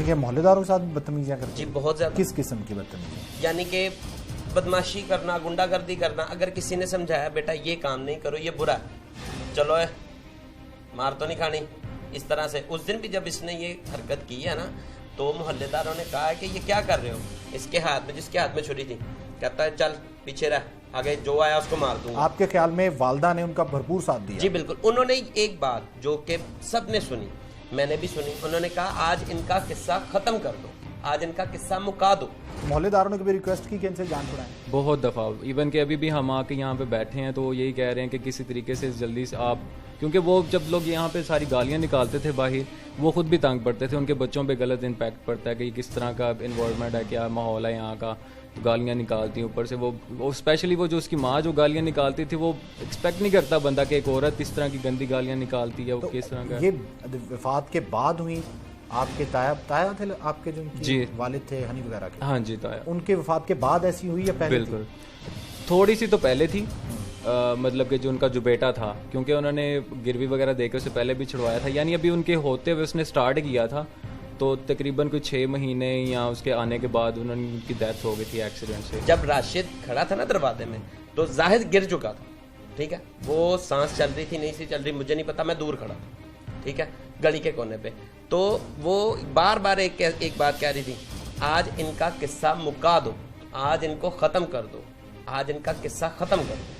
कि मोहल्लेदारों के साथ बदतमीजियाँ करते? जी बहुत ज्यादा। किस किस्म की बदतमीजी? यानी कि बदमाशी करना, गुंडागर्दी करना। अगर किसी ने समझाया बेटा ये काम नहीं करो, ये बुरा है, चलो है मार तो नहीं खानी, इस तरह से। उस दिन भी जब इसने ये हरकत की है ना, तो मोहल्लेदारों ने कहा है कि ये क्या कर रहे हो। इसके हाथ में, जिसके हाथ में छुरी थी, कहता है चल पीछे रह, आगे जो आया उसको मार दूंगा। आपके ख्याल में वालदा ने उनका भरपूर साथ दिया? जी बिल्कुल। उन्होंने एक बात जो कि सबने सुनी, मैंने भी सुनी, उन्होंने कहा आज इनका किस्सा खत्म कर दो, आज इनका किस्सा मुका दो। मोहल्लेदारों ने कभी रिक्वेस्ट की कि इनसे जान छुड़ाएं? बहुत दफ़ा, इवन कि अभी भी हम आके यहाँ पे बैठे हैं तो यही कह रहे हैं कि किसी तरीके से जल्दी से आप, क्योंकि वो जब लोग यहाँ पे सारी गालियाँ निकालते थे बाहर, वो खुद भी तंग पड़ते थे, उनके बच्चों पे गलत इम्पैक्ट पड़ता है कि किस तरह का इन्वायरमेंट है, क्या माहौल है यहाँ का, तो गालियाँ निकालती हैं ऊपर से। वो स्पेशली वो जो उसकी माँ जो गालियाँ निकालती थी, वो एक्सपेक्ट नहीं करता बंदा कि एक औरत इस तरह की गंदी गालियाँ निकालती है। वो किस तरह का ये वफात के बाद हुई? आपके ताया थे आपके जो जी वालिद थे हनी वगैरह के? हाँ जी ताया। उनके वफात के बाद ऐसी हुई या पहले? बिल्कुल, थोड़ी सी तो पहले थी। मतलब कि जो उनका जो बेटा था, क्योंकि उन्होंने गिरवी वगैरह देकर उससे पहले भी छुड़वाया था, यानी अभी उनके होते हुए उसने स्टार्ट किया था, तो तकरीबन कोई 6 महीने या उसके आने के बाद उनकी डेथ हो गई थी एक्सीडेंट से। जब राशिद खड़ा था ना दरवाजे में, तो जाहिद गिर चुका था, ठीक है, वो सांस चल रही थी नहीं सी चल रही मुझे नहीं पता, मैं दूर खड़ा था, ठीक है, गली के कोने पे। तो वो बार बार एक बात कह रही थी, आज इनका किस्सा मुका दो, आज इनको ख़त्म कर दो, आज इनका किस्सा ख़त्म कर दो।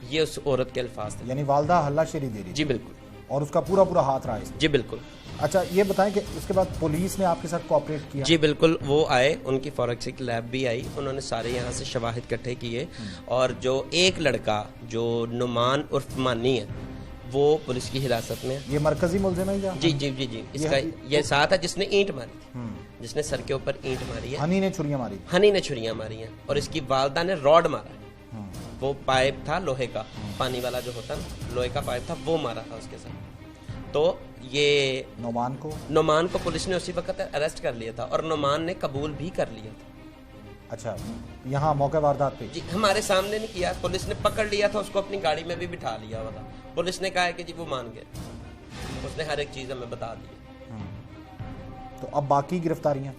ये उस औरत के अल्फाज थे। यानी वालदा हल्लाशेरी दे रही? जी बिल्कुल। और उसका पूरा हाथ रहा इसमें? जी बिल्कुल। अच्छा ये बताएं कि उसके बाद पुलिस ने आपके साथ कोऑपरेट किया? जी बिल्कुल, वो आए, उनकी फॉरेंसिक लैब भी आई, उन्होंने सारे यहाँ से शवाहिद इकट्ठे किए, और जो एक लड़का जो नुमान उर्फ मानी है, वो पुलिस की हिरासत में है। ये मरकजी मुलजिम है? जी जी जी जी, इसका ये साथ है जिसने ईंट मारी थी, जिसने सर के ऊपर ईंट मारी है। हनी ने छुरियां मारी? हनी ने छुरियां मारी हैं, और इसकी वालदा ने रॉड मारा है। वो पाइप था लोहे का, पानी वाला जो होता है लोहे का पाइप था, वो मारा था उसके साथ। तो ये नोमान को पुलिस ने उसी वक्त अरेस्ट कर लिया था, और नोमान ने कबूल भी कर लिया था। अच्छा, यहाँ मौके वारदात पे? जी, हमारे सामने नहीं किया, पुलिस ने पकड़ लिया था उसको, अपनी गाड़ी में भी बिठा लिया हुआ था। पुलिस ने कहा है कि जी वो मान गए, उसने हर एक चीज़ हमें बता दी। तो अब बाकी गिरफ्तारियां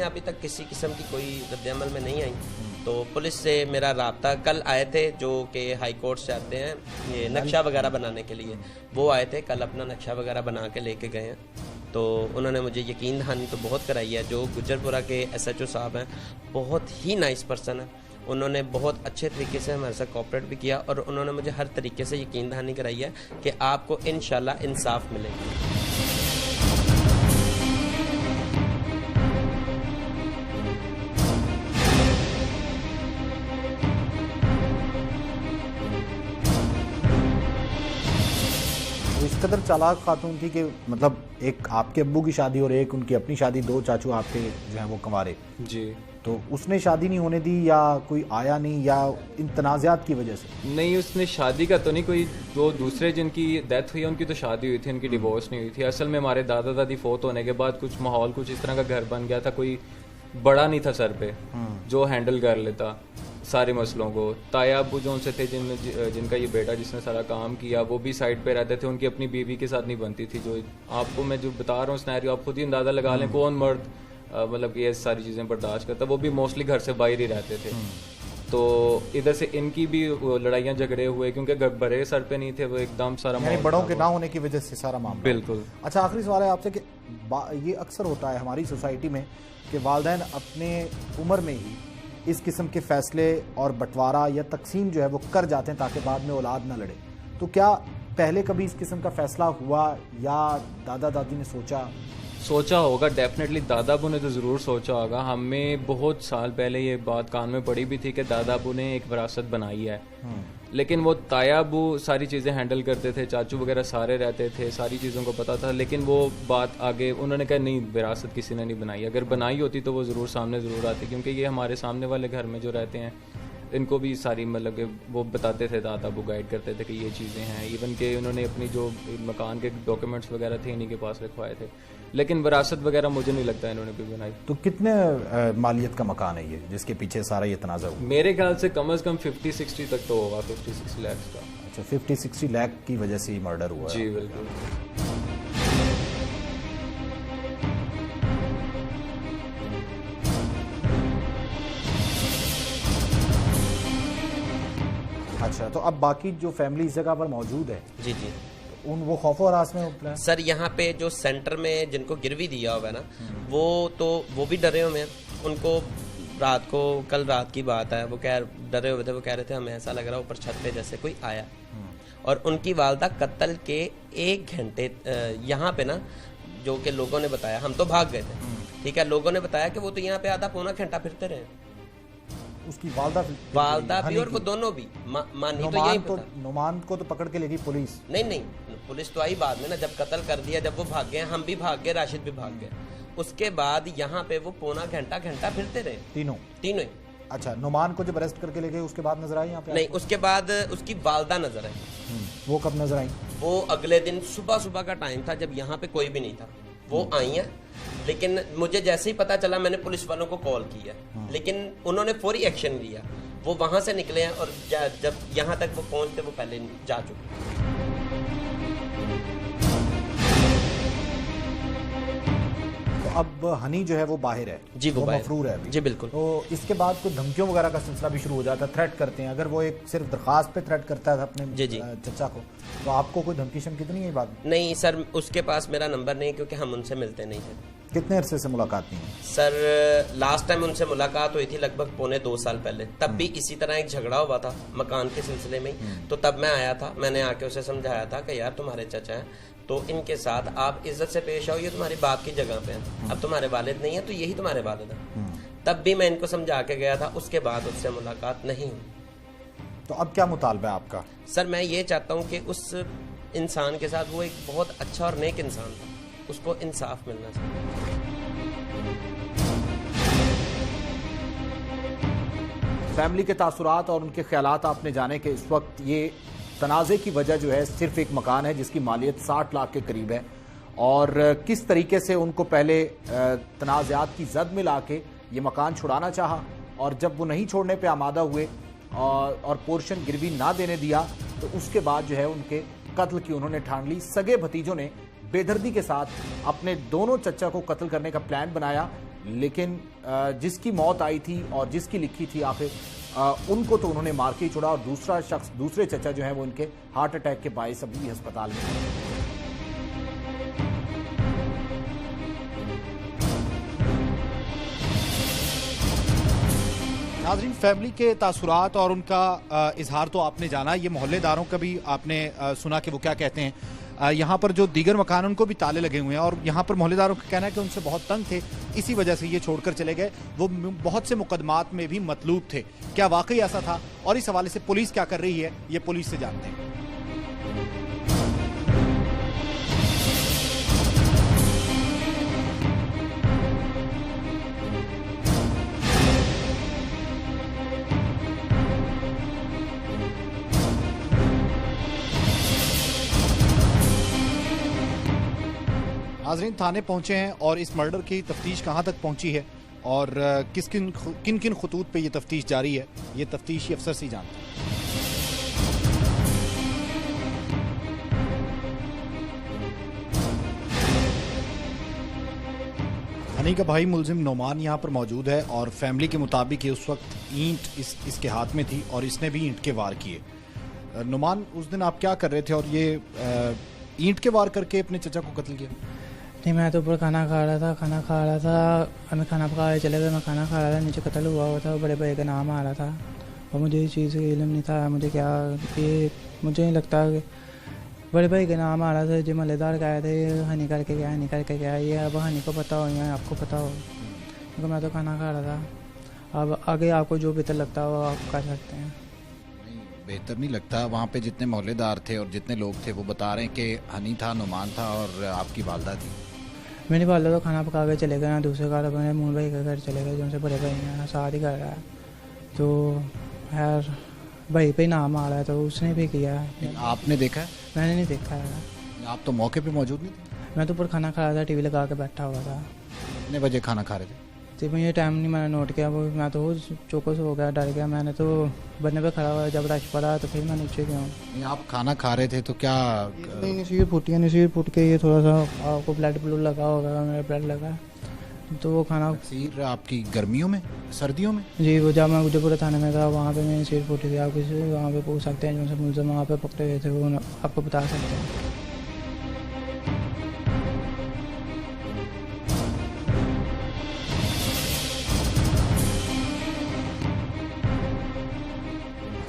अभी तक किसी किस्म की कोई रद्द-ए-अमल में नहीं आई। तो पुलिस से मेरा राब्ता, कल आए थे जो कि हाई कोर्ट से आते हैं ये नक्शा वगैरह बनाने के लिए, वो आए थे कल, अपना नक्शा वगैरह बना के लेके गए हैं। तो उन्होंने मुझे यकीन दहानी तो बहुत कराई है। जो गुजरपुरा के SHO साहब हैं, बहुत ही नाइस पर्सन है, उन्होंने बहुत अच्छे तरीके से हमारे साथ कोऑपरेट भी किया, और उन्होंने मुझे हर तरीके से यकीन दहानी कराई है कि आपको इंशाल्लाह इंसाफ मिलेगा। इस कदर चालाक खातून थी कि मतलब एक आपके अब्बू की शादी और एक उनकी अपनी शादी, दो चाचू आपके जो हैं वो कंवारे जी, तो उसने शादी नहीं होने दी, या कोई आया नहीं, या इन तनाज़ात की वजह से? नहीं, उसने शादी का तो नहीं, कोई दो दूसरे जिनकी डेथ हुई है उनकी तो शादी हुई थी, उनकी डिवोर्स नहीं हुई थी। असल में हमारे दादा दादी फोत होने के बाद कुछ माहौल कुछ इस तरह का घर बन गया था, कोई बड़ा नहीं था सर पे जो हैंडल कर लेता सारे मसलों को। ताया अबू जो उनसे थे जिनका ये बेटा जिसने सारा काम किया, वो भी साइड पे रहते थे, उनकी अपनी बीवी के साथ नहीं बनती थी। जो आपको मैं जो बता रहा हूँ सिनेरियो, आप खुद ही अंदाज़ा लगा लें कौन मर्द मतलब कि ये सारी चीज़ें बर्दाश्त करता। वो भी मोस्टली घर से बाहर ही रहते थे। तो इधर से इनकी भी लड़ाइयाँ झगड़े हुए, क्योंकि बड़े सर पे नहीं थे, वो एकदम सारा बड़ों के ना होने की वजह से सारा मामला। बिल्कुल। अच्छा, आखिरी सवाल है आपसे कि ये अक्सर होता है हमारी सोसाइटी में कि वालिदैन अपने उम्र में ही इस किस्म के फैसले और बंटवारा या तकसीम जो है वो कर जाते हैं ताकि बाद में औलाद ना लड़े। तो क्या पहले कभी इस किस्म का फैसला हुआ, या दादा दादी ने सोचा होगा? डेफिनेटली दादा अबू ने तो ज़रूर सोचा होगा। हमें बहुत साल पहले ये बात कान में पड़ी भी थी कि दादा अबू ने एक विरासत बनाई है, लेकिन वो ताया अबू सारी चीज़ें हैंडल करते थे, चाचू वगैरह सारे रहते थे, सारी चीज़ों को पता था, लेकिन वो बात आगे उन्होंने कहा नहीं, विरासत किसी ने नहीं बनाई। अगर बनाई होती तो वो ज़रूर सामने ज़रूर आती, क्योंकि ये हमारे सामने वाले घर में जो रहते हैं इनको भी सारी मतलब कि वो बताते थे, दादा अबू गाइड करते थे कि ये चीज़ें हैं। इवन के उन्होंने अपनी जो मकान के डॉक्यूमेंट्स वगैरह थे इन्हीं के पास रखवाए थे, लेकिन विरासत वगैरह मुझे नहीं लगता इन्होंने भी बनाई। तो कितने मालियत का मकान है ये जिसके पीछे सारा ये तनाज़ा हुआ? मेरे ख्याल से कम से कम 50-60 तक तो होगा, 50-60 लाख का। अच्छा, 50-60 लाख की वजह से मर्डर हुआ? जी बिल्कुल। अच्छा, तो अब बाकी जो फैमिली इस जगह पर मौजूद है जी जी। उन वो खौफ और आस में मुब्तला है? सर यहाँ पे जो सेंटर में जिनको गिरवी दिया हुआ है ना, वो भी डरे हुए हैं। उनको रात को, कल रात की बात है, वो डरे हुए थे। वो कह रहे थे हमें ऐसा लग रहा है ऊपर छत पे जैसे कोई आया। और उनकी वालदा कत्ल के 1 घंटे यहाँ पे ना, जो कि लोगों ने बताया, हम तो भाग गए थे, ठीक है, लोगों ने बताया कि वो तो यहाँ पे आधा पौना घंटा फिरते रहे। उसकी वालदा भी और वो दोनों भी मानी तो यही तो नुमान को तो पकड़ के लेगी पुलिस? नहीं, पुलिस तो आई बाद में ना, जब कत्ल कर दिया, जब वो भाग गए, हम भी भाग गए, राशिद भी भाग गए। उसके बाद यहाँ पे वो पौना घंटा फिरते रहे तीनों ही। अच्छा, नुमान को जब अरेस्ट करके ले गए उसके बाद नजर आई यहाँ पे? नहीं, उसके बाद उसकी वालदा नजर आई। वो कब नजर आई? वो अगले दिन सुबह का टाइम था, जब यहाँ पे कोई भी नहीं था। वो आई हैं, लेकिन मुझे जैसे ही पता चला मैंने पुलिस वालों को कॉल किया, लेकिन उन्होंने फौरी एक्शन लिया। वो वहां से निकले हैं और जब यहाँ तक वो पहुंचते वो पहले जा चुके। अब हनी जो है वो बाहर है जी, वो मफरूर है अभी। जी बिल्कुल। तो इसके बाद कोई धमकियों वगैरह का सिलसिला भी शुरू हो जाता है, थ्रेट करते हैं। अगर वो एक सिर्फ दरखास्त पे थ्रेट करता है अपने चचा को, तो आपको कोई धमकी शमकी तो नहीं है बात? नहीं सर, उसके पास मेरा नंबर नहीं, क्योंकि हम उनसे मिलते नहीं थे। कितने अरसे से मुलाकात नहीं है? सर लास्ट टाइम उनसे मुलाकात हुई थी लगभग 2.25 साल पहले। तब भी इसी तरह एक झगड़ा हुआ था मकान के सिलसिले में। तो तब मैं आया था, मैंने आके उसे समझाया था कि यार तुम्हारे चचा हैं तो इनके साथ आप इज्जत से पेश आओ, ये तुम्हारी बाप की जगह पे है, अब तुम्हारे वालिद नहीं है तो यही तुम्हारे वालिद है। तब भी मैं इनको समझा के गया था, उसके बाद उससे मुलाकात नहीं हुई। तो अब क्या मुतालबा है आपका? सर मैं ये चाहता हूँ कि उस इंसान के साथ, वो एक बहुत अच्छा और नेक इंसान था, उसको इंसाफ मिलना चाहिए। फैमिली के तासुरात और उनके ख्यालात आपने जाने के इस वक्त ये तनाज़े की वजह जो है सिर्फ एक मकान है जिसकी मालियत 60 लाख के करीब है, और किस तरीके से उनको पहले तनाज़ात की जद में लाके ये मकान छुड़ाना चाहा, और जब वो नहीं छोड़ने पे आमादा हुए और पोर्शन गिरवी ना देने दिया, तो उसके बाद जो है उनके कत्ल की उन्होंने ठान ली। सगे भतीजों ने बेदर्दी के साथ अपने दोनों चचा को कत्ल करने का प्लान बनाया, लेकिन जिसकी मौत आई थी और जिसकी लिखी थी आखिर उनको तो उन्होंने मार के ही छोड़ा, और दूसरा शख्स, दूसरे चचा जो है वो इनके हार्ट अटैक के बायस अभी अस्पताल में है। नाज़रीन, फैमिली के तासुरात और उनका इजहार तो आपने जाना, ये मोहल्लेदारों का भी आपने सुना कि वो क्या कहते हैं। यहाँ पर जो दीगर मकान उनको भी ताले लगे हुए हैं, और यहाँ पर मोहल्लेदारों का कहना है कि उनसे बहुत तंग थे, इसी वजह से ये छोड़कर चले गए। वो बहुत से मुकदमात में भी मतलूब थे। क्या वाकई ऐसा था, और इस हवाले से पुलिस क्या कर रही है, ये पुलिस से जानते हैं। नाज़रीन, थाने पहुंचे हैं और इस मर्डर की तफ्तीश कहां तक पहुंची है और किन किन खतूत पे ये तफ्तीश जारी है, ये तफ्तीशी अफसर से ही जानते हैं। हनी का भाई मुलजिम नोमान यहाँ पर मौजूद है, और फैमिली के मुताबिक ये उस वक्त ईंट इसके हाथ में थी और इसने भी ईंट के वार किए। नोमान, उस दिन आप क्या कर रहे थे और ये ईंट के वार करके अपने चचा को कत्ल किया? नहीं, मैं तो ऊपर खाना खा रहा था, हमें खाना पका के चले गए, मैं खाना खा रहा था, नीचे कत्ल हुआ था, बड़े भाई का नाम आ रहा था, और मुझे इस चीज़ का इल्म नहीं था। मुझे नहीं लगता कि बड़े भाई का नाम आ रहा था, जो मलेदार का आए थे, हनी करके गया, ये अब हनी को पता हो या आपको पता हो, क्योंकि मैं तो खाना खा रहा था। अब आगे आपको जो बेहतर लगता हो आप कर सकते हैं। बेहतर नहीं लगता, वहाँ पे जितने मोहल्लेदार थे और जितने लोग थे वो बता रहे हैं कि हनी था, नुमान था और आपकी वालदा थी। मेरी वालदा तो खाना पका के चले गए ना, दूसरे घर अपने मूल भाई के घर चले गए, जो उनसे बड़े भाई हैं, साथ ही कर रहा है, तो यार भाई पे नाम आ रहा है, तो उसने भी किया है। आपने देखा है? मैंने नहीं देखा है। आप तो मौके पे मौजूद नहीं थे? मैं तो ऊपर खाना खा रहा था, टीवी लगा के बैठा हुआ था। कितने बजे खाना खा रहे थे? तो मुझे टाइम नहीं मैंने नोट किया, वो मैं तो चौको से हो गया, डर गया। मैंने तो बनने पे खड़ा हुआ, जब रश पड़ा तो फिर मैं नीचे गया हूँ। आप खाना खा रहे थे तो क्या? नसीर फूट के ये थोड़ा सा आपको ब्लड लगा होगा, मेरा ब्लड लगा, तो वो खाना तकसीर आपकी गर्मियों में, सर्दियों में? जी वो जब मैं गुजरपुरा थाने में था वहाँ पे मेरी सीट फूटी थी। आप किसी वहाँ पे पूछ सकते हैं, जो से मुलजम वहाँ पे पकड़े गए थे वो आपको बता सकते हैं।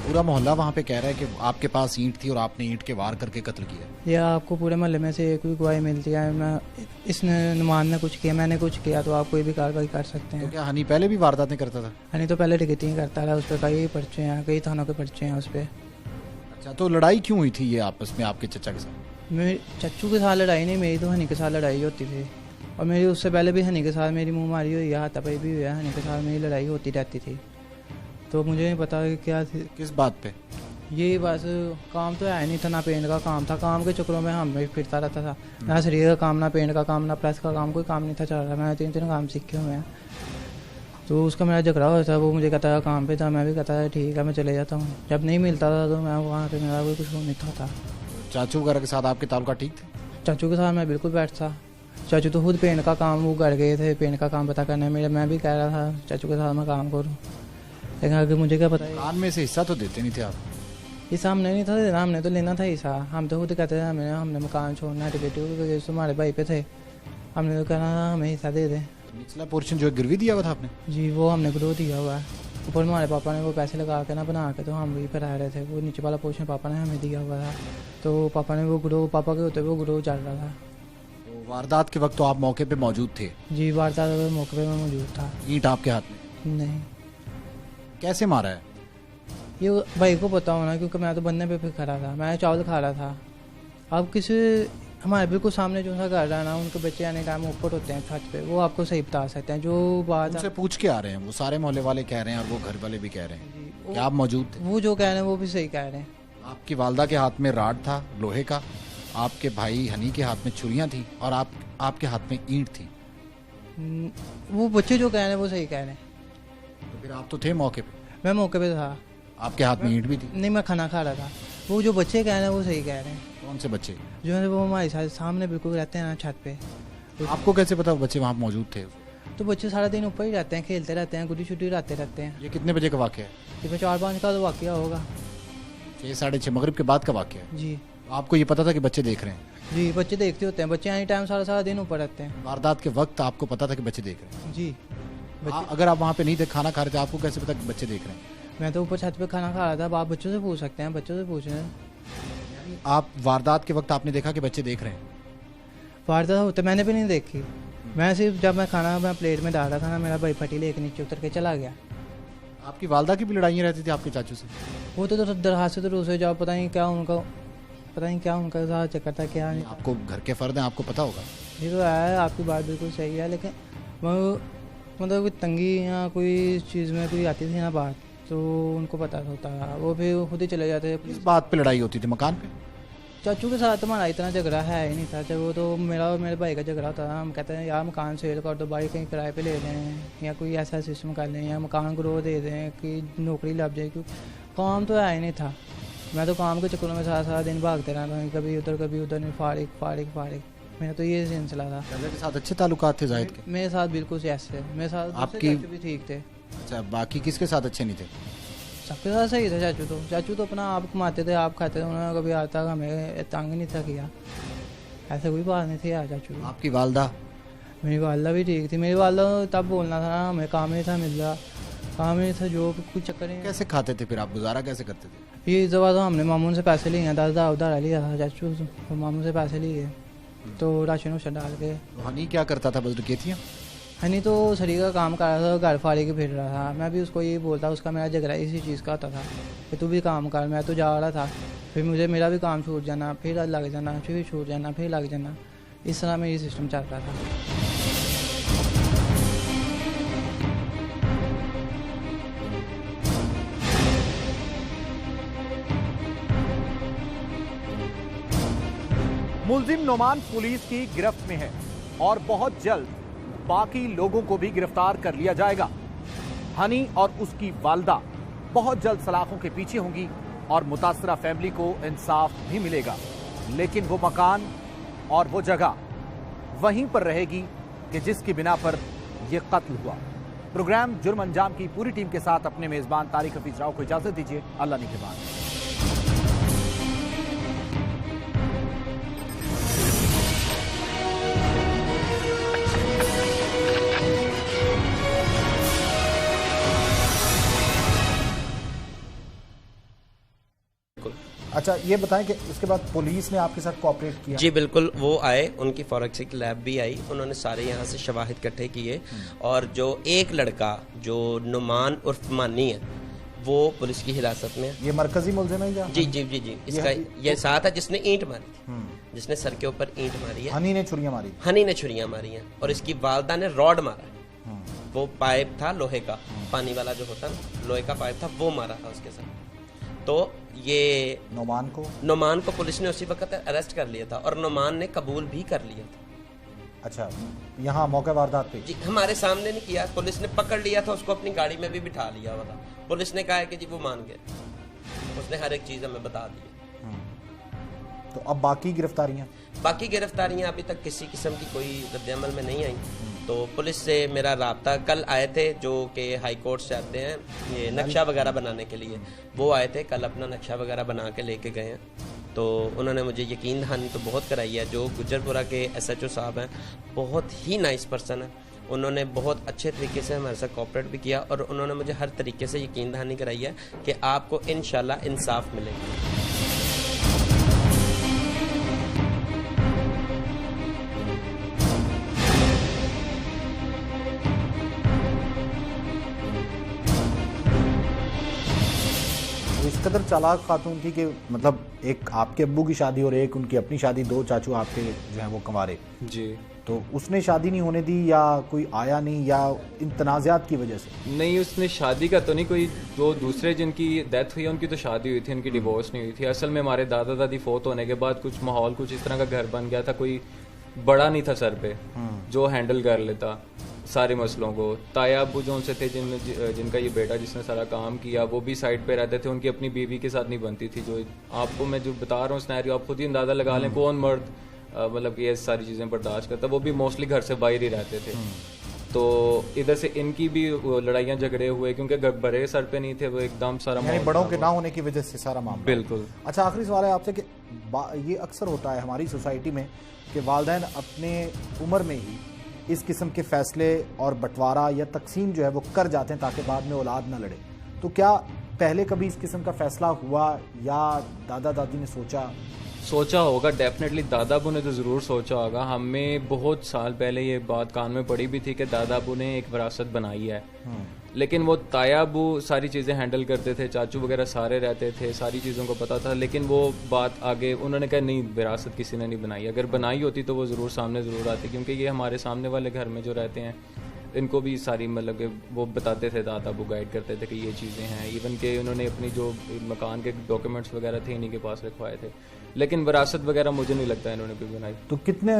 पूरा मोहल्ला वहाँ पे कह रहा है कि आपके पास ईंट थी और आपने ईंट के वार करके कत्ल किया। ये आपको पूरे मोहल्ले में से एक भी गवाही मिलती है, मैं इसने नुमान ने कुछ किया, मैंने कुछ किया, तो आप कोई भी कार्रवाई कर सकते हैं। तो क्या हनी पहले भी वारदातें करता था? हनी तो पहले टिकटिंग करता रहा, उस पर कई पर्चे हैं, कई थानों के पर्चे हैं उस पर। अच्छा, तो लड़ाई क्यों हुई थी ये आपस में आपके चचा के साथ? मेरी चच्चू के साथ लड़ाई नहीं, मेरी तो हनी के साथ लड़ाई होती थी। और मेरी उससे पहले भी हनी के साथ मेरी मुँह मारी हुई है, हाथापाई भी हुई है, हनी के साथ मेरी लड़ाई होती रहती थी। तो मुझे नहीं पता कि क्या थी, किस बात पे? ये बस काम तो है नहीं था, ना पेंट का काम था, काम के चक्करों में हम फिरता रहता था। ना शरीर का काम, ना पेंट का काम, ना प्रेस का काम, कोई काम नहीं था चल रहा। मैंने 3 काम सीखे हुए हैं। तो उसका मेरा झगड़ा होता था, वो मुझे कहता था काम पे था, मैं भी कहता था ठीक है मैं चले जाता हूँ। जब नहीं मिलता था तो मैं वहाँ पे मेरा कोई कुछ नहीं था। चाचू वगैरह के साथ आपके ताल्लुका ठीक थे? चाचू के साथ मैं बिल्कुल बैठता। चाचू तो खुद पेंट का काम वो कर गए थे, पेंट का काम पता करने मेरे, मैं भी कह रहा था चाचू के साथ मैं काम करूँ, लेकिन आगे मुझे क्या पता है। कान में से हिस्सा तो देते नहीं थे आप? हिस्सा हमने नहीं था देना, हमने तो लेना था हिस्सा। हम तो खुद कहते थे हमने मकान छोड़ना है, टिकट तुम्हारे भाई पे थे, हमने तो कहना था हमें हिस्सा दे दें। निचला पोर्शन जो है गिरवी दिया हुआ था आपने? जी वो हमने ग्रो दिया हुआ है। ऊपर हमारे पापा ने वो पैसे लगा के ना बना के, तो हम वहीं पर रह रहे थे। वो नीचे वाला पोर्शन पापा ने हमें दिया हुआ था, तो पापा ने वो ग्रो, पापा के होते वो ग्रो चल रहा था। तो वारदात के वक्त तो आप मौके पे मौजूद थे? जी वारदात के मौके पर मैं मौजूद था। ईंट आपके हाथ में? नहीं, कैसे मारा है? ये भाई को पता होना, क्योंकि मैं तो बनने पे खड़ा था, मैं चावल खा रहा था। अब किसी हमारे बिल्कुल सामने जो सा घर रहा ना, उनके बच्चे आने टाइम ऊपर होते हैं छत पे, वो आपको सही बता सकते हैं जो बात। उनसे पूछ के आ रहे हैं, वो सारे मोहल्ले वाले कह रहे हैं और वो घर वाले भी कह रहे हैं। क्या आप मौजूद थे? वो जो कह रहे हैं वो भी सही कह रहे हैं। आपकी वालदा के हाथ में राड था लोहे का, आपके भाई हनी के हाथ में छुरियां थी और आपके हाथ में ईंट थी। वो बच्चे जो कह रहे हैं वो सही कह रहे हैं। तो फिर आप तो थे मौके पे? मैं मौके पे था। आपके हाथ में ईंट भी थी? नहीं, मैं खाना खा रहा था। वो जो बच्चे कह रहे हैं वो सही कह रहे हैं। कौन से बच्चे? जो है वो हमारे साथ सामने बिल्कुल रहते हैं ना छत पे। आपको कैसे पता वो बच्चे वहाँ मौजूद थे? तो बच्चे सारा दिन ऊपर ही रहते हैं, खेलते रहते हैं, गुड्डी छुट्टी रहते हैं। ये कितने बजे का वाक़या है? ये 4-5 का तो वाक़या होगा। 6-6:30 मगरिब के बाद का वाक़या है? जी। आपको ये पता था कि बच्चे देख रहे हैं? जी बच्चे देखते होते हैं, बच्चे एनी टाइम सारा दिन ऊपर रहते हैं। वारदात के वक्त आपको पता था कि बच्चे देख रहे हैं? जी। अगर आप वहाँ पे नहीं थे, खाना खा रहे थे, आपको कैसे पता कि बच्चे देख रहे हैं? मैं तो ऊपर छत पे खाना खा रहा था। आप बच्चों से पूछ सकते हैं, बच्चों से पूछ रहे हैं। आप वारदात के वक्त आपने देखा कि बच्चे देख रहे हैं? वारदात होते मैंने भी नहीं देखी। मैं सिर्फ जब मैं प्लेट में डाल रहा था ना, मेरा भाई फटी लेके नीचे उतर के चला गया। आपकी वालदा की भी लड़ाइयाँ रहती थी आपके चाचू से? वो तो दरखास्त से तो रूस जाओ, पता नहीं क्या उनका साथ चक्कर था क्या नहीं। आपको घर के फर्द हैं, आपको पता होगा। ये तो है, आपकी बात बिल्कुल सही है, लेकिन वो मतलब कोई तंगी या कोई चीज़ में कोई आती थी ना बात, तो उनको पता होता था, वो फिर खुद ही चले जाते। किस बात पे लड़ाई होती थी? मकान पे? चाचू के साथ हमारा इतना झगड़ा है ही नहीं था। जब वो तो मेरा और मेरे भाई का झगड़ा होता था, हम कहते हैं यार मकान सेल कर दो भाई, कहीं किराए पे ले लें या कोई ऐसा सिस्टम कर लें, या मकान ग्रो दे दें कि नौकरी लग जाए, क्योंकि काम तो है ही नहीं था। मैं तो काम के चक्करों में सारा दिन भागते रहता हूँ, कभी उधर नहीं, फारिग। मेरा तो ये सिलसिला था। चाचा के साथ अच्छे ताल्लुकात थे जाहिद के? मेरे साथ बिल्कुल ऐसे, मेरे साथ आपकी भी ठीक थे। अच्छा, बाकी किसके साथ अच्छे नहीं थे? सबके साथ सही था। चाचू तो अपना आप कमाते थे, आप खाते थे, उन्होंने कभी आज तक हमें तंग नहीं था किया, ऐसा कोई बात नहीं थी यार चाचू। आपकी वालदा? मेरी वालदा भी ठीक थी। मेरी वालदा तब बोलना था ना, हमें काम नहीं था मिल रहा, काम नहीं था, जो कुछ चक्कर नहीं। कैसे खाते थे फिर आप, गुजारा कैसे करते थे? ये दफा तो हमने मामून से पैसे लिए हैं, 10,000 उधार लिया था चाचू, तो मामून से पैसे लिए तो राशन वाशन डाल के। हनी क्या करता था? बस डकैतियाँ? हनी तो शरीर का काम कर रहा था, घर फाड़ी के फिर रहा था। मैं भी उसको यही बोलता, उसका मेरा झगड़ा इसी चीज़ का होता था कि तू भी काम कर। मैं तो जा रहा था, फिर मुझे मेरा भी काम छूट जाना, फिर लग जाना, फिर छूट जाना, फिर लग जाना, इस तरह मेरी सिस्टम चल रहा था। मुलजिम नोमान पुलिस की गिरफ्त में है और बहुत जल्द बाकी लोगों को भी गिरफ्तार कर लिया जाएगा। हनी और उसकी वालदा बहुत जल्द सलाखों के पीछे होंगी और मुतासरा फैमिली को इंसाफ भी मिलेगा, लेकिन वो मकान और वो जगह वहीं पर रहेगी कि जिसकी बिना पर ये कत्ल हुआ। प्रोग्राम जुर्म अंजाम की पूरी टीम के साथ अपने मेजबान तारिक हफीज राव को इजाजत दीजिए। अल्लाह निगहबान। अच्छा, ये बताएं कि इसके बाद पुलिस ने आपके साथ कोऑपरेट किया? जी बिल्कुल, वो आए, उनकी फॉरेंसिक लैब भी आई, उन्होंने सारे यहाँ से शवाहिद इकट्ठे किए और जो एक लड़का जो नुमान उर्फ मानी है वो पुलिस की हिरासत में है। ये मरकजी मुलजिम है? जी जी जी जी, इसका ये साथ है जिसने ईंट मारी थी, जिसने सर के ऊपर ईंट मारी है। हनी ने छुरियां मारी? हनी ने छुरियां मारी हैं और इसकी वालदा ने रॉड मारा है। वो पाइप था लोहे का, पानी वाला जो होता है लोहे का पाइप था, वो मारा था उसके साथ। तो ये नोमान को पुलिस ने उसी वक्त अरेस्ट कर लिया था और नोमान ने कबूल भी कर लिया था। अच्छा, यहाँ मौके वारदात पे? जी, हमारे सामने नहीं किया, पुलिस ने पकड़ लिया था उसको, अपनी गाड़ी में भी बिठा लिया हुआ था। पुलिस ने कहा है कि जी वो मान गए, उसने हर एक चीज हमें बता दी। तो अब बाकी गिरफ्तारियां अभी तक किसी किस्म की कोई रद्द-ए-अमल में नहीं आई। तो पुलिस से मेरा राब्ता, कल आए थे जो कि हाई कोर्ट से आते हैं ये नक्शा वगैरह बनाने के लिए, वो आए थे कल, अपना नक्शा वगैरह बना के लेके गए हैं। तो उन्होंने मुझे यकीन दहानी तो बहुत कराई है। जो गुजरपुरा के SHO साहब हैं, बहुत ही नाइस पर्सन है, उन्होंने बहुत अच्छे तरीके से हमारे साथ कोऑपरेट भी किया और उन्होंने मुझे हर तरीके से यकीन दहानी कराई है कि आपको इंशाल्लाह इंसाफ मिलेगा। इस कदर चालाक खातून थी कि मतलब एक आपके अब्बू की शादी और एक उनकी अपनी शादी, दो चाचू आपके जो हैं वो कंवारे जी, तो उसने शादी नहीं होने दी या कोई आया नहीं या इन तनाज़ात की वजह से? नहीं, उसने शादी का तो नहीं, कोई जो दूसरे जिनकी डेथ हुई है उनकी तो शादी हुई थी, उनकी डिवोर्स नहीं हुई थी। असल में हमारे दादा दादी फोत होने के बाद कुछ माहौल कुछ इस तरह का घर बन गया था, कोई बड़ा नहीं था सर पे जो हैंडल कर लेता सारे मसलों को। ताया अब्बू जो उनसे थे जिनका ये बेटा जिसने सारा काम किया, वो भी साइड पे रहते थे, उनकी अपनी बीवी के साथ नहीं बनती थी। जो आपको मैं जो बता रहा हूँ सिनेरियो, आप खुद ही अंदाजा लगा लें कौन मर्द मतलब ये सारी चीज़ें बर्दाश्त करता। वो भी मोस्टली घर से बाहर ही रहते थे। तो इधर से इनकी भी लड़ाइयाँ झगड़े हुए क्योंकि बड़े सर पे नहीं थे, वो एकदम सारा बड़ों के ना होने की वजह से सारा मामला। बिल्कुल। अच्छा, आखिरी सवाल है आपसे कि ये अक्सर होता है हमारी सोसाइटी में कि वालिदैन अपने उम्र में ही इस किस्म के फैसले और बंटवारा या तकसीम जो है वो कर जाते हैं ताकि बाद में औलाद ना लड़े। तो क्या पहले कभी इस किस्म का फैसला हुआ या दादा दादी ने सोचा होगा? डेफिनेटली दादा अबू ने तो ज़रूर सोचा होगा। हमें बहुत साल पहले ये बात कान में पड़ी भी थी कि दादा अबू ने एक विरासत बनाई है, लेकिन वो ताया अबू सारी चीज़ें हैंडल करते थे, चाचू वगैरह सारे रहते थे, सारी चीज़ों को पता था। लेकिन वो बात आगे उन्होंने कहा नहीं, विरासत किसी ने नहीं बनाई। अगर बनाई होती तो वो ज़रूर सामने ज़रूर आती, क्योंकि ये हमारे सामने वाले घर में जो रहते हैं इनको भी सारी मतलब कि वो बताते थे, दादा अबू गाइड करते थे कि ये चीज़ें हैं। इवन के उन्होंने अपनी जो मकान के डॉक्यूमेंट्स वगैरह थे इन्हीं के पास रखवाए थे, लेकिन विरासत वगैरह मुझे नहीं लगता इन्होंने कोई बनाई। तो कितने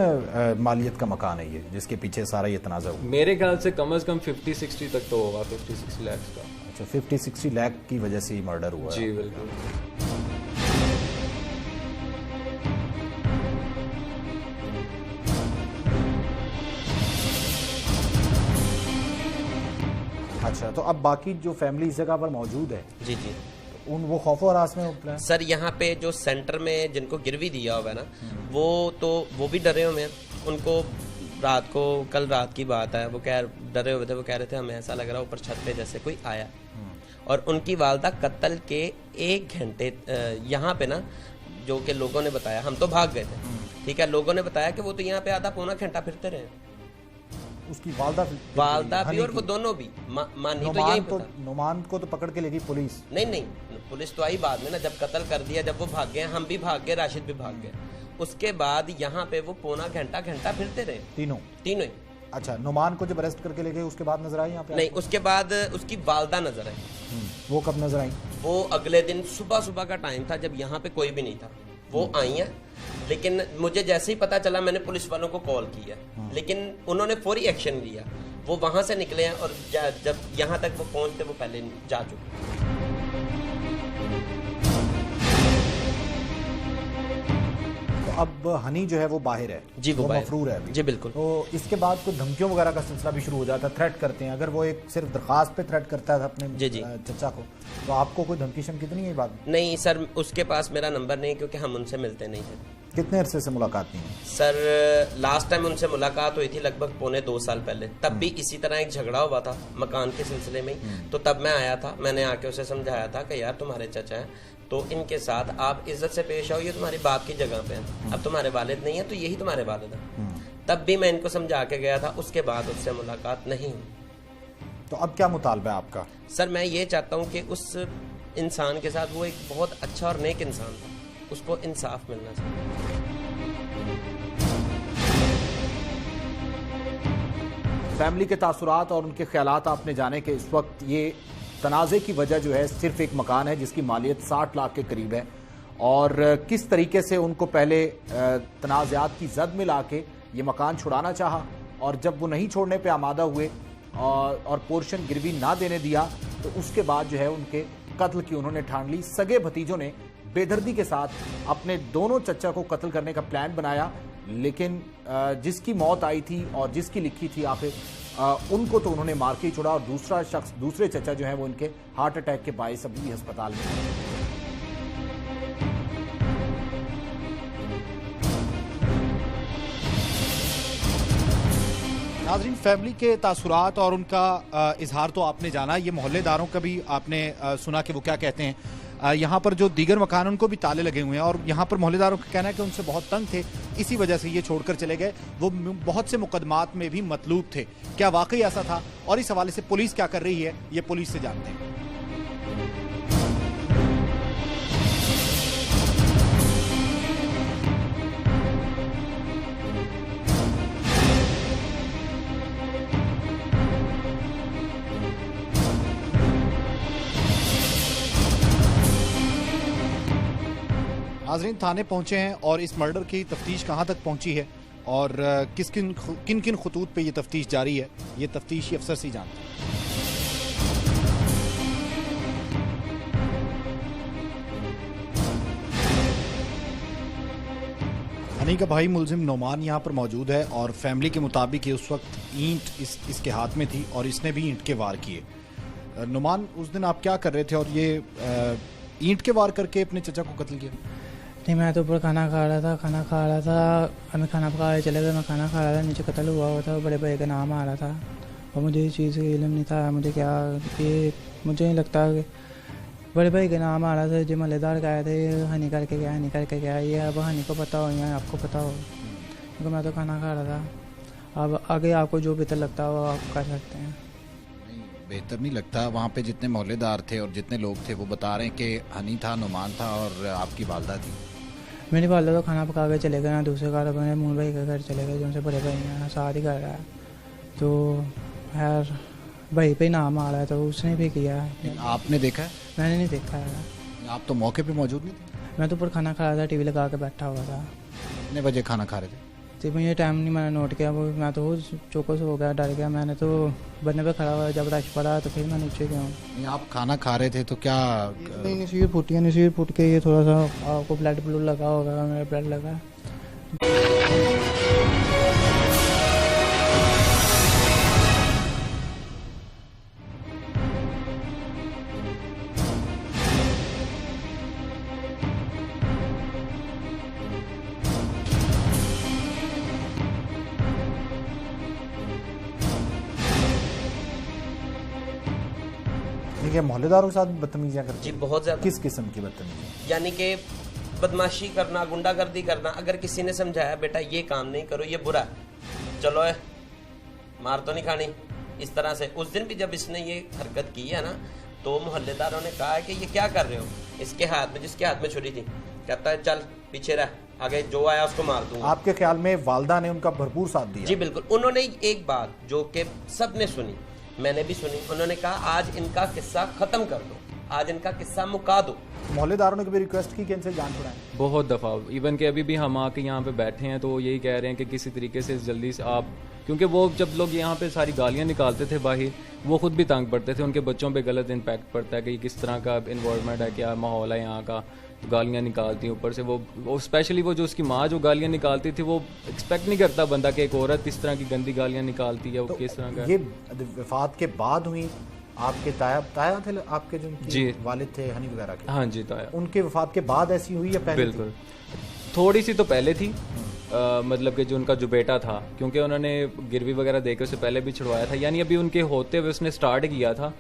मालियत का मकान है ये जिसके पीछे सारा ये तनाज़ा हुआ? मेरे ख्याल से कम से कम 50-60 तक तो होगा, 50-60 लाख का। अच्छा, 50-60 लाख की वजह से ही मर्डर हुआ? जी बिल्कुल। अच्छा, तो अब बाकी जो फैमिली इस जगह पर मौजूद है, जी जी, वो खौफ और हरास में मुब्तला है? सर यहाँ पे जो सेंटर में जिनको गिरवी दिया हुआ है ना, वो भी डरे हुए हैं। उनको रात को, कल रात की बात है, वो डरे हुए थे, वो कह रहे थे हमें ऐसा लग रहा है ऊपर छत पे जैसे कोई आया। और उनकी वालदा कत्ल के 1 घंटे यहाँ पे ना, जो कि लोगों ने बताया, हम तो भाग गए थे, ठीक है, लोगों ने बताया कि वो तो यहाँ पे आधा पौना घंटा फिरते रहे। उसकी वालदा भी और वो दोनों भी मानी तो यही पता। नोमान को तो पकड़ के लेगी पुलिस? नहीं, पुलिस तो आई बाद में ना, जब कत्ल कर दिया, जब वो भाग गए, हम भी भाग गए, राशिद भी भाग गए। उसके बाद यहाँ पे वो पौना घंटा फिरते रहे तीनों ही। अच्छा, नोमान को जब अरेस्ट करके ले गए उसके बाद नजर आई यहाँ पे? नहीं, उसके बाद उसकी वालदा नजर आई। वो कब नजर आई? वो अगले दिन सुबह का टाइम था जब यहाँ पे कोई भी नहीं था, वो आई हैं। लेकिन मुझे जैसे ही पता चला मैंने पुलिस वालों को कॉल किया, लेकिन उन्होंने फौरी एक्शन लिया। वो वहां से निकले हैं और जब यहाँ तक वो पहुंचते वो पहले जा चुके। तो अब हनी जो है वो बाहर है, जी, वो बाहर। मफरूर है अभी। जी बिल्कुल। तो इसके बाद कोई धमकियों वगैरह का सिलसिला भी शुरू हो जाता है, थ्रेट करते हैं। अगर वो एक सिर्फ दरखास्त पे थ्रेट करता है अपने जी, जी। चचा को, तो आपको कोई धमकी शमकी तो नहीं है ये बात? नहीं सर, उसके पास मेरा नंबर नहीं, क्योंकि हम उनसे मिलते नहीं थे। कितने अरसे से मुलाकात नहीं है? सर लास्ट टाइम उनसे मुलाकात हुई थी लगभग 2.25 साल पहले, तब भी इसी तरह एक झगड़ा हुआ था मकान के सिलसिले में ही। तो तब मैं आया था, मैंने आके उसे समझाया था कि यार तुम्हारे चचा हैं तो इनके साथ आप इज्जत से पेश आओ, ये तुम्हारी बाप की जगह पे है, अब तुम्हारे वालिद नहीं है तो यही तुम्हारे वालिद है। तब भी मैं इनको समझा के गया था, उसके बाद उससे मुलाकात नहीं हुई। तो अब क्या मुतालबा है आपका? सर मैं ये चाहता हूँ कि उस इंसान के साथ, वो एक बहुत अच्छा और नेक इंसान था, उसको इंसाफ मिलना चाहिए। फैमिली के तासुरात और उनके ख्यालात आपने जाने के इस वक्त ये तनाज़े की वजह जो है सिर्फ एक मकान है जिसकी मालियत 60 लाख के करीब है, और किस तरीके से उनको पहले तनाज़ात की जद में ला के ये मकान छुड़ाना चाहा, और जब वो नहीं छोड़ने पे आमादा हुए और पोर्शन गिरवी ना देने दिया, तो उसके बाद जो है उनके कत्ल की उन्होंने ठान ली। सगे भतीजों ने बेदर्दी के साथ अपने दोनों चचा को कत्ल करने का प्लान बनाया, लेकिन जिसकी मौत आई थी और जिसकी लिखी थी आखिर उनको तो उन्होंने मार के ही छोड़ा, और दूसरा शख्स, दूसरे चचा जो है वो उनके हार्ट अटैक के बायस अभी अस्पताल में है। नाज़रीन, फैमिली के तासुरात और उनका इजहार तो आपने जाना, ये मोहल्लेदारों का भी आपने सुना कि वो क्या कहते हैं। यहाँ पर जो दीगर मकान उनको भी ताले लगे हुए हैं, और यहाँ पर मोहल्लेदारों का कहना है कि उनसे बहुत तंग थे, इसी वजह से ये छोड़कर चले गए। वो बहुत से मुकदमात में भी मतलूब थे। क्या वाकई ऐसा था, और इस हवाले से पुलिस क्या कर रही है, ये पुलिस से जानते हैं। नाज़रीन, थाने पहुंचे हैं और इस मर्डर की तफ्तीश कहां तक पहुंची है और किन किन खतूत पे ये तफ्तीश जारी है, ये तफ्तीशी अफसर से ही जानते हैं। हनी का भाई मुलजिम नोमान यहाँ पर मौजूद है, और फैमिली के मुताबिक ये उस वक्त ईंट इसके हाथ में थी और इसने भी ईंट के वार किए। नोमान, उस दिन आप क्या कर रहे थे और ये ईंट के वार करके अपने चचा को कत्ल किया? नहीं, मैं तो ऊपर खाना खा रहा था, हमें खाना पका के चले गए, मैं खाना खा रहा था, नीचे कत्ल हुआ था, बड़े भाई का नाम आ रहा था, और मुझे इस चीज़ का इल्म नहीं था। मुझे नहीं लगता कि बड़े भाई का नाम आ रहा था, जो मलेदार का आए थे, हनी करके गया, ये अब हनी को पता हो या आपको पता हो, क्योंकि मैं तो खाना खा रहा था। अब आगे आपको जो बेहतर लगता हो आप कर सकते हैं। बेहतर नहीं लगता, वहाँ पे जितने मोहल्लेदार थे और जितने लोग थे वो बता रहे हैं कि हनी था, नुमान था और आपकी वालदा थी। मेरी वालदा तो खाना पका के चले गए ना, दूसरे घर अपने मूल भाई के घर चले गए, जो उनसे बड़े भाई हैं, साथ ही कर रहा है, तो यार भाई पे नाम आ रहा है तो उसने भी किया है। आपने देखा है? मैंने नहीं देखा है। आप तो मौके पे मौजूद नहीं थे? मैं तो ऊपर खाना खा रहा था, टीवी लगा के बैठा हुआ था। कितने बजे खाना खा रहे थे? तो मुझे टाइम नहीं मैंने नोट किया, वो मैं तो चौकस हो गया, डर गया। मैंने तो बनने पे खड़ा हुआ, जब रश पड़ा तो फिर मैं नीचे गया हूँ। आप खाना खा रहे थे तो क्या? नहीं, नसीर फूट के ये थोड़ा सा आपको ब्लड लगा होगा, मेरा ब्लड लगा। देखिए, मोहल्लेदारों के साथ बदतमीजियां करते? जी बहुत ज्यादा। किस किस्म की बदतमीजी? यानी कि बदमाशी करना, गुंडागर्दी करना। अगर किसी ने समझाया बेटा ये काम नहीं करो, ये बुरा है, चलो है मार तो नहीं खानी, इस तरह से। उस दिन भी जब इसने ये हरकत की है ना, तो मोहल्लेदारों ने कहा है कि ये क्या कर रहे हो। इसके हाथ में, जिसके हाथ में छुरी थी, कहता है चल पीछे रह, आगे जो आया उसको मार दूंगा। आपके ख्याल में वालदा ने उनका भरपूर साथ दिया? जी बिल्कुल। उन्होंने एक बात जो कि सबने सुनी, मैंने भी सुनी, उन्होंने कहा आज इनका किस्सा खत्म कर दो, आज इनका किस्सा मुका दो। मोहल्लेदारों ने कभी रिक्वेस्ट की कि इनसे जान छुड़ाएं? बहुत दफ़ा, इवन कि अभी भी हम आके यहाँ पे बैठे हैं तो यही कह रहे हैं कि किसी तरीके से जल्दी से आप, क्योंकि वो जब लोग यहाँ पे सारी गालियाँ निकालते थे बाहर, वो खुद भी तंग पड़ते थे, उनके बच्चों पे गलत इम्पैक्ट पड़ता है कि किस तरह का इन्वायरमेंट है, क्या माहौल है यहाँ का, गालियां निकालती हैं ऊपर से। वो स्पेशली वो जो उसकी माँ जो गालियां निकालती थी, वो एक्सपेक्ट नहीं करता बंदा कि एक औरत इस तरह की गंदी गालियां निकालती है। वो तो किस तरह का ये वफात के बाद हुई आपके ताया थे आपके जो जी वालिद थे हनी वगैरह के? हाँ जी ताया। उनके वफात के बाद ऐसी हुई या पहले? बिल्कुल थोड़ी सी तो पहले थी, मतलब कि जो उनका जो बेटा था, क्योंकि उन्होंने गिरवी वगैरह देकर उससे पहले भी छुड़वाया था, यानी अभी उनके होते हुए उसने स्टार्ट किया था,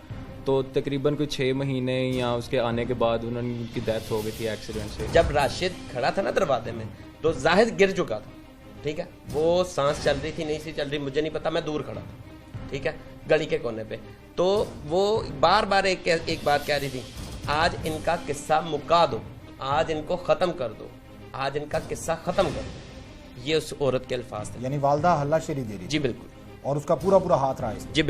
तो तकरीबन कोई 6 महीने या उसके आने के बाद उनकी डेथ हो गई थी एक्सीडेंट से। जब राशिद खड़ा था ना दरवाजे में, तो जाहिद गिर चुका था, ठीक है। वो सांस चल रही थी नहीं सी चल रही मुझे नहीं पता, मैं दूर खड़ा था, ठीक है, गली के कोने पे। तो वो बार बार एक बात कह रही थी, आज इनका किस्सा मुका दो, आज इनको ख़त्म कर दो, आज इनका किस्सा ख़त्म कर दो। ये उस औरत के अल्फाज थे। यानी वालदा हल्लाशेरी दे रही? जी बिल्कुल। और उसका पूरा हाथ रहा है? जी बिल्कुल।